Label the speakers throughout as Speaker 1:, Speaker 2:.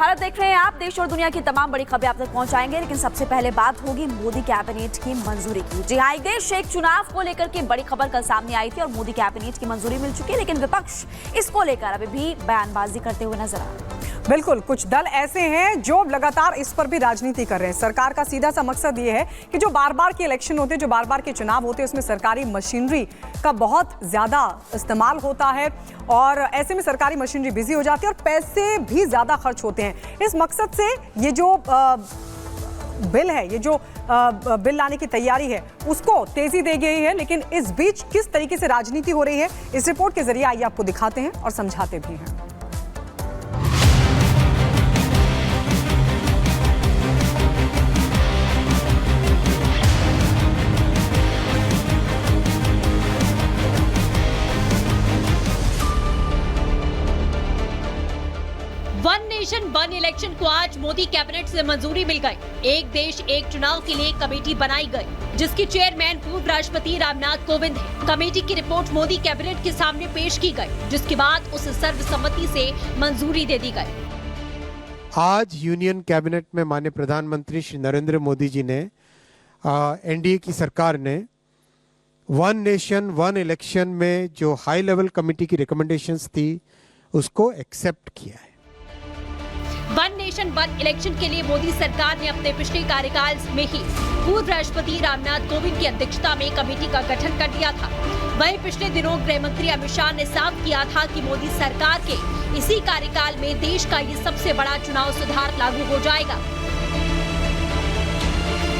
Speaker 1: भारत देख रहे हैं आप। देश और दुनिया की तमाम बड़ी खबरें आप तक पहुंचाएंगे, लेकिन सबसे पहले बात होगी मोदी कैबिनेट की मंजूरी की। जी हां, एक देश एक चुनाव को लेकर के बड़ी खबर कल सामने आई थी और मोदी कैबिनेट की मंजूरी मिल चुकी है, लेकिन विपक्ष इसको लेकर अभी भी बयानबाजी करते हुए नजर आ रहा है।
Speaker 2: बिल्कुल, कुछ दल ऐसे हैं जो लगातार इस पर भी राजनीति कर रहे हैं। सरकार का सीधा सा मकसद ये है कि जो बार बार के इलेक्शन होते हैं, जो बार बार के चुनाव होते हैं, उसमें सरकारी मशीनरी का बहुत ज्यादा इस्तेमाल होता है और ऐसे में सरकारी मशीनरी बिजी हो जाती है और पैसे भी ज्यादा खर्च होते हैं। इस मकसद से ये जो बिल है, ये जो बिल लाने की तैयारी है, उसको तेजी दे गई है। लेकिन इस बीच किस तरीके से राजनीति हो रही है, इस रिपोर्ट के जरिए आइए आपको दिखाते हैं और समझाते भी हैं।
Speaker 3: वन नेशन वन इलेक्शन को आज मोदी कैबिनेट से मंजूरी मिल गई। एक देश एक चुनाव के लिए कमेटी बनाई गई, जिसकी चेयरमैन पूर्व राष्ट्रपति रामनाथ कोविंद है। कमेटी की रिपोर्ट मोदी कैबिनेट के सामने पेश की गई, जिसके बाद उसे सर्वसम्मति से मंजूरी दे दी गई।
Speaker 4: आज यूनियन कैबिनेट में माननीय प्रधानमंत्री श्री नरेंद्र मोदी जी ने एनडीए की सरकार ने वन नेशन वन इलेक्शन में जो हाई लेवल कमेटी की रिकमेंडेशंस थी, उसको एक्सेप्ट किया है।
Speaker 3: वन नेशन वन इलेक्शन के लिए मोदी सरकार ने अपने पिछले कार्यकाल में ही पूर्व राष्ट्रपति रामनाथ कोविंद की अध्यक्षता में कमेटी का गठन कर दिया था। वहीं पिछले दिनों गृह मंत्री अमित शाह ने साफ किया था कि मोदी सरकार के इसी कार्यकाल में देश का ये सबसे बड़ा चुनाव सुधार लागू हो जाएगा।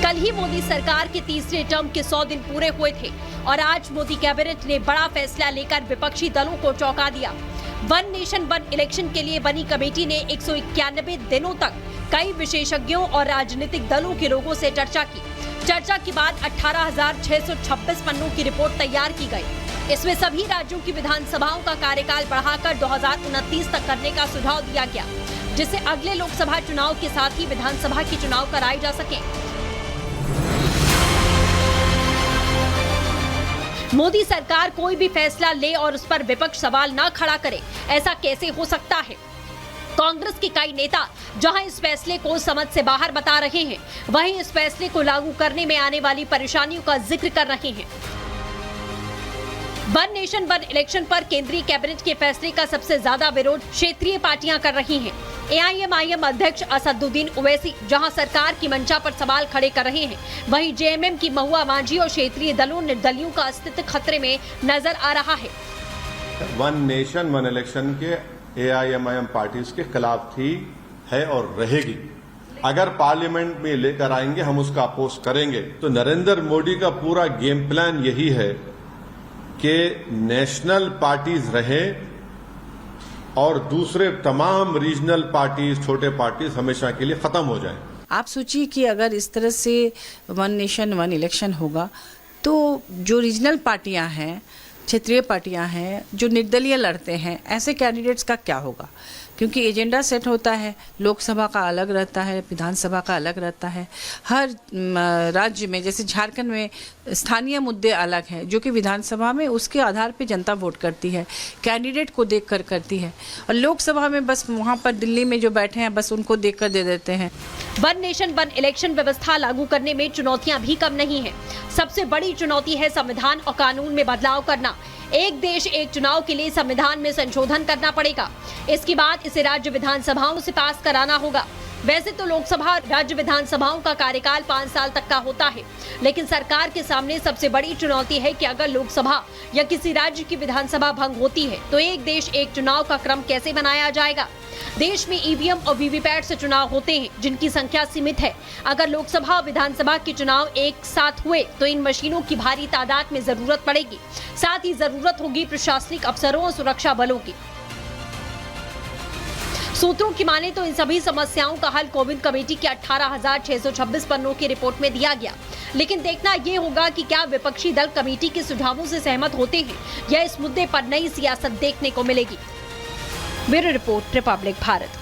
Speaker 3: कल ही मोदी सरकार के तीसरे टर्म के 100 दिन पूरे हुए थे और आज मोदी कैबिनेट ने बड़ा फैसला लेकर विपक्षी दलों को चौंका दिया। वन नेशन वन इलेक्शन के लिए बनी कमेटी ने 191 दिनों तक कई विशेषज्ञों और राजनीतिक दलों के लोगों से चर्चा की। चर्चा के बाद 18,626 पन्नों की रिपोर्ट तैयार की गई। इसमें सभी राज्यों की विधानसभाओं का कार्यकाल बढ़ाकर 2029 तक करने का सुझाव दिया गया, जिससे अगले लोकसभा चुनाव के साथ ही विधानसभा के चुनाव कराए जा सके। मोदी सरकार कोई भी फैसला ले और उस पर विपक्ष सवाल न खड़ा करे, ऐसा कैसे हो सकता है? कांग्रेस के कई नेता जहां इस फैसले को समझ से बाहर बता रहे हैं, वहीं इस फैसले को लागू करने में आने वाली परेशानियों का जिक्र कर रहे हैं। वन नेशन वन इलेक्शन पर केंद्रीय कैबिनेट के फैसले का सबसे ज्यादा विरोध क्षेत्रीय पार्टियां कर रही हैं। एआईएमआईएम अध्यक्ष असदुद्दीन ओवैसी जहां सरकार की मंशा पर सवाल खड़े कर रहे हैं, वहीं जेएमएम की महुआ मांझी और क्षेत्रीय दलों निर्दलियों का अस्तित्व खतरे में नजर आ रहा है।
Speaker 5: वन नेशन वन इलेक्शन के एआईएमआईएम पार्टीज के खिलाफ थी, है और रहेगी। अगर पार्लियामेंट में लेकर आएंगे, हम उसका अपोज करेंगे। तो नरेंद्र मोदी का पूरा गेम प्लान यही है कि नेशनल पार्टीज रहें और दूसरे तमाम रीजनल पार्टीज, छोटे पार्टीज हमेशा के लिए खत्म हो जाएं।
Speaker 6: आप सोचिए कि अगर इस तरह से वन नेशन वन इलेक्शन होगा तो जो रीजनल पार्टियां हैं, क्षेत्रीय पार्टियां हैं, जो निर्दलीय लड़ते हैं, ऐसे कैंडिडेट्स का क्या होगा? क्योंकि एजेंडा सेट होता है, लोकसभा का अलग रहता है, विधानसभा का अलग रहता है। हर राज्य में, जैसे झारखंड में स्थानीय मुद्दे अलग हैं, जो कि विधानसभा में उसके आधार पे जनता वोट करती है, कैंडिडेट को देखकर करती है, और लोकसभा में बस वहाँ पर दिल्ली में जो बैठे हैं बस उनको देखकर दे देते हैं।
Speaker 3: वन नेशन वन इलेक्शन व्यवस्था लागू करने में चुनौतियां भी कम नहीं है। सबसे बड़ी चुनौती है संविधान और कानून में बदलाव करना। एक देश एक चुनाव के लिए संविधान में संशोधन करना पड़ेगा। इसके बाद इसे राज्य विधानसभाओं से पास कराना होगा। वैसे तो लोकसभा राज्य विधानसभाओं का कार्यकाल 5 साल तक का होता है, लेकिन सरकार के सामने सबसे बड़ी चुनौती है कि अगर लोकसभा या किसी राज्य की विधानसभा भंग होती है तो एक देश एक चुनाव का क्रम कैसे बनाया जाएगा? देश में ईवीएम और वीवीपैट से चुनाव होते हैं, जिनकी संख्या सीमित है। अगर लोकसभा और विधानसभा के चुनाव एक साथ हुए तो इन मशीनों की भारी तादाद में जरूरत पड़ेगी। साथ ही जरूरत होगी प्रशासनिक अफसरों और सुरक्षा बलों की। सूत्रों की माने तो इन सभी समस्याओं का हल कोविंद कमेटी के 18,626 पन्नों की रिपोर्ट में दिया गया। लेकिन देखना ये होगा कि क्या विपक्षी दल कमेटी के सुझावों से सहमत होते हैं या इस मुद्दे पर नई सियासत देखने को मिलेगी। Bureau report, Republic Bharat.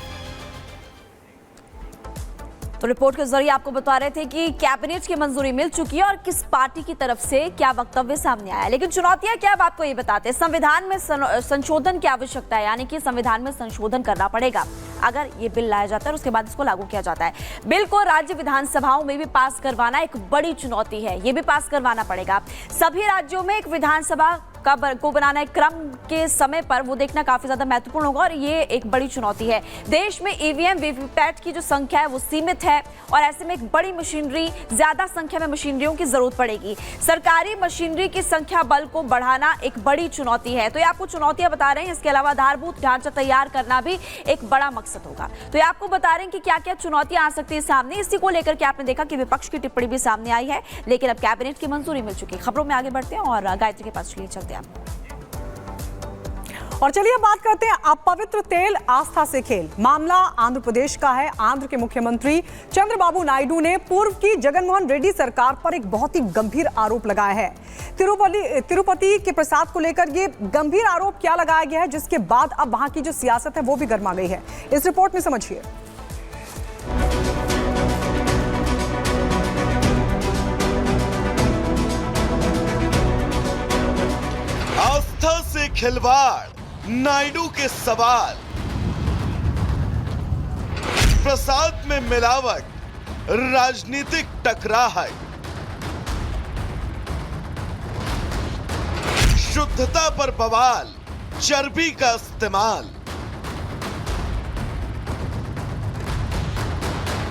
Speaker 1: तो रिपोर्ट के जरिए आपको बता रहे थे कि कैबिनेट की मंजूरी मिल चुकी है और किस पार्टी की तरफ से क्या वक्तव्य सामने आया। लेकिन चुनौतियां क्या, अब आपको ये बताते हैं। संविधान में संशोधन की आवश्यकता है, यानी कि संविधान में संशोधन करना पड़ेगा। अगर ये बिल लाया जाता है और उसके बाद इसको लागू किया जाता है। बिल को राज्य विधानसभाओं में भी पास करवाना एक बड़ी चुनौती है, ये भी पास करवाना पड़ेगा। सभी राज्यों में एक विधानसभा को बनाना एक क्रम के समय पर वो देखना काफी ज्यादा महत्वपूर्ण होगा और ये एक बड़ी चुनौती है। देश में ईवीएम वीवीपैट की जो संख्या है वो सीमित है और ऐसे में एक बड़ी मशीनरी, ज्यादा संख्या में मशीनरियों की जरूरत पड़ेगी। सरकारी मशीनरी की संख्या बल को बढ़ाना एक बड़ी चुनौती है। तो ये आपको चुनौतियां बता रहे हैं, इसके अलावा आधारभूत ढांचा तैयार करना भी एक बड़ा मकसद होगा। तो ये आपको बता रहे हैं कि क्या क्या चुनौतियां आ सकती है सामने। इसी को लेकर के आपने देखा कि विपक्ष की टिप्पणी भी सामने आई है, लेकिन अब कैबिनेट की मंजूरी मिल चुकी है। खबरों में आगे बढ़ते हैं और गायत्री के पास चलिए चलते हैं।
Speaker 2: और चलिए बात करते हैं अपवित्र तेल आस्था से खेल। मामला आंध्र प्रदेश का है। आंध्र के मुख्यमंत्री चंद्रबाबू नायडू ने पूर्व की जगनमोहन रेड्डी सरकार पर एक बहुत ही गंभीर आरोप लगाया है। तिरुपति के प्रसाद को लेकर ये गंभीर आरोप क्या लगाया गया है, जिसके बाद अब वहां की जो सियासत है वो भी गर्मा गई है। इस रिपोर्ट में समझिए।
Speaker 7: आस्था से खिलवाड़, नायडू के सवाल। प्रसाद में मिलावट, राजनीतिक टकराहट। शुद्धता पर बवाल, चर्बी का इस्तेमाल।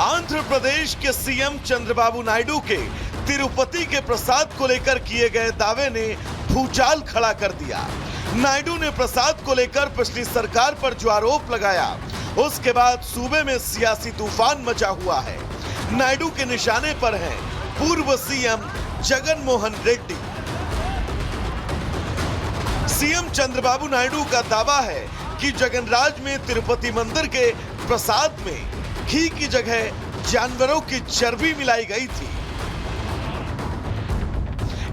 Speaker 7: आंध्र प्रदेश के सीएम चंद्रबाबू नायडू के तिरुपति के प्रसाद को लेकर किए गए दावे ने भूचाल खड़ा कर दिया। नायडू ने प्रसाद को लेकर पिछली सरकार पर जो आरोप लगाया, उसके बाद सूबे में सियासी तूफान मचा हुआ है। नायडू के निशाने पर हैं पूर्व सीएम जगनमोहन रेड्डी। सीएम चंद्रबाबू नायडू का दावा है कि जगनराज में तिरुपति मंदिर के प्रसाद में घी की जगह जानवरों की चर्बी मिलाई गई थी।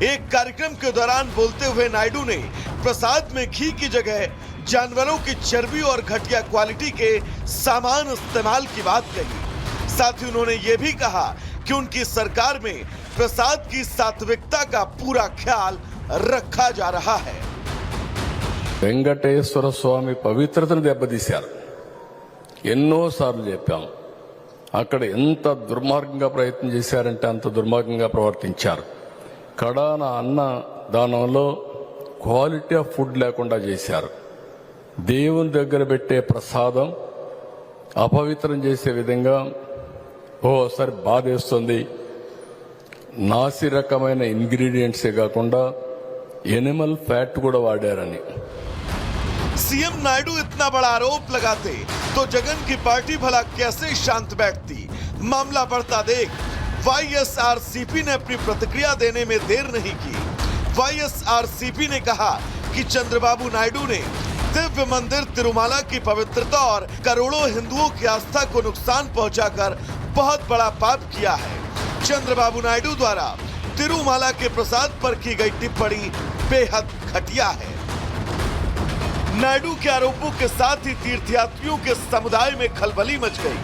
Speaker 7: एक कार्यक्रम के दौरान बोलते हुए नायडू ने प्रसाद में घी की जगह जानवरों की चर्बी और घटिया क्वालिटी के सामान इस्तेमाल की बात कही। साथ ही उन्होंने ये भी कहा कि उनकी सरकार में प्रसाद की सात्विकता का पूरा ख्याल रखा जा रहा है।
Speaker 8: వెంకటేశ్వర స్వామి పవిత్రతను దెబ్బతీశారు. ఎన్నోసార్లు చెప్పాం, అక్కడ ఎంత దుర్మార్గంగా ప్రయత్నం చేశారంటే అంత దుర్మార్గంగా ప్రవర్తించారు. కడాన అన్న దానంలో క్వాలిటీ ఆఫ్ ఫుడ్ లేకుండా చేశారు. దేవుని దగ్గర పెట్టే ప్రసాదం అపవిత్రం చేసే విధంగా ఓసారి బాధేస్తుంది. నాసి రకమైన ఇంగ్రీడియంట్సే కాకుండా ఎనిమల్ ఫ్యాట్ కూడా వాడారని।
Speaker 7: सीएम नायडू इतना बड़ा आरोप लगाते तो जगन की पार्टी भला कैसे शांत बैठती। मामला बढ़ता देख वाईएसआरसीपी ने अपनी प्रतिक्रिया देने में देर नहीं की। वाईएसआरसीपी ने कहा कि चंद्रबाबू नायडू ने दिव्य मंदिर तिरुमाला की पवित्रता और करोड़ों हिंदुओं की आस्था को नुकसान पहुंचाकर बहुत बड़ा पाप किया है। चंद्रबाबू नायडू द्वारा तिरुमाला के प्रसाद पर की गई टिप्पणी बेहद घटिया है। नायडू के आरोपों के साथ ही तीर्थयात्रियों के समुदाय में खलबली मच गई।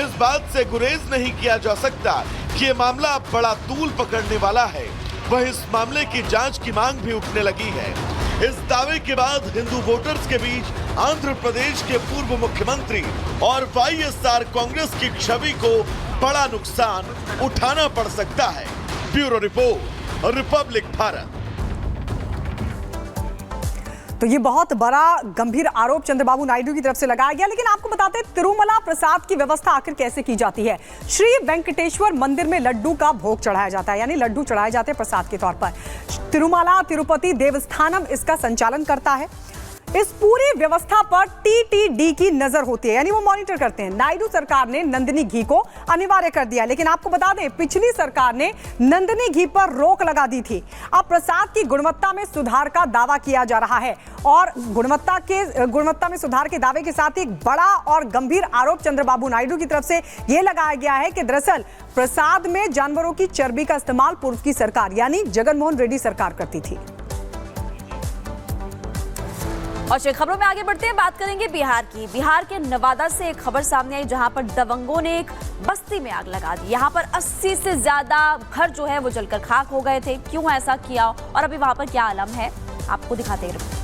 Speaker 7: इस बात से गुरेज नहीं किया जा सकता कि ये मामला अब बड़ा तूल पकड़ने वाला है। वहीं इस मामले की जांच की मांग भी उठने लगी है। इस दावे के बाद हिंदू वोटर्स के बीच आंध्र प्रदेश के पूर्व मुख्यमंत्री और वाईएसआर कांग्रेस की छवि को बड़ा नुकसान उठाना पड़ सकता है। Bureau report, Republic Bharat.
Speaker 2: तो ये बहुत बड़ा गंभीर आरोप चंद्रबाबू नायडू की तरफ से लगाया गया। लेकिन आपको बताते हैं तिरुमला प्रसाद की व्यवस्था आखिर कैसे की जाती है। श्री वेंकटेश्वर मंदिर में लड्डू का भोग चढ़ाया जाता है, यानी लड्डू चढ़ाए जाते हैं प्रसाद के तौर पर। तिरुमला तिरुपति देवस्थानम इसका संचालन करता है। इस पूरी व्यवस्था पर टीटीडी की नजर होती है, यानी वो मॉनिटर करते हैं। नायडू सरकार ने नंदिनी घी को अनिवार्य कर दिया, लेकिन आपको बता दें पिछली सरकार ने नंदिनी घी पर रोक लगा दी थी। अब प्रसाद की गुणवत्ता में सुधार का दावा किया जा रहा है और गुणवत्ता में सुधार के दावे के साथ एक बड़ा और गंभीर आरोप चंद्रबाबू नायडू की तरफ से यह लगाया गया है कि दरअसल प्रसाद में जानवरों की चर्बी का इस्तेमाल पूर्व की सरकार यानी जगनमोहन रेड्डी सरकार करती थी।
Speaker 1: और खबरों में आगे बढ़ते हैं, बात करेंगे बिहार की। बिहार के नवादा से एक खबर सामने आई जहां पर दबंगों ने एक बस्ती में आग लगा दी। यहां पर 80 से ज्यादा घर जो है वो जलकर खाक हो गए थे। क्यों ऐसा किया और अभी वहां पर क्या आलम है, आपको दिखाते हैं।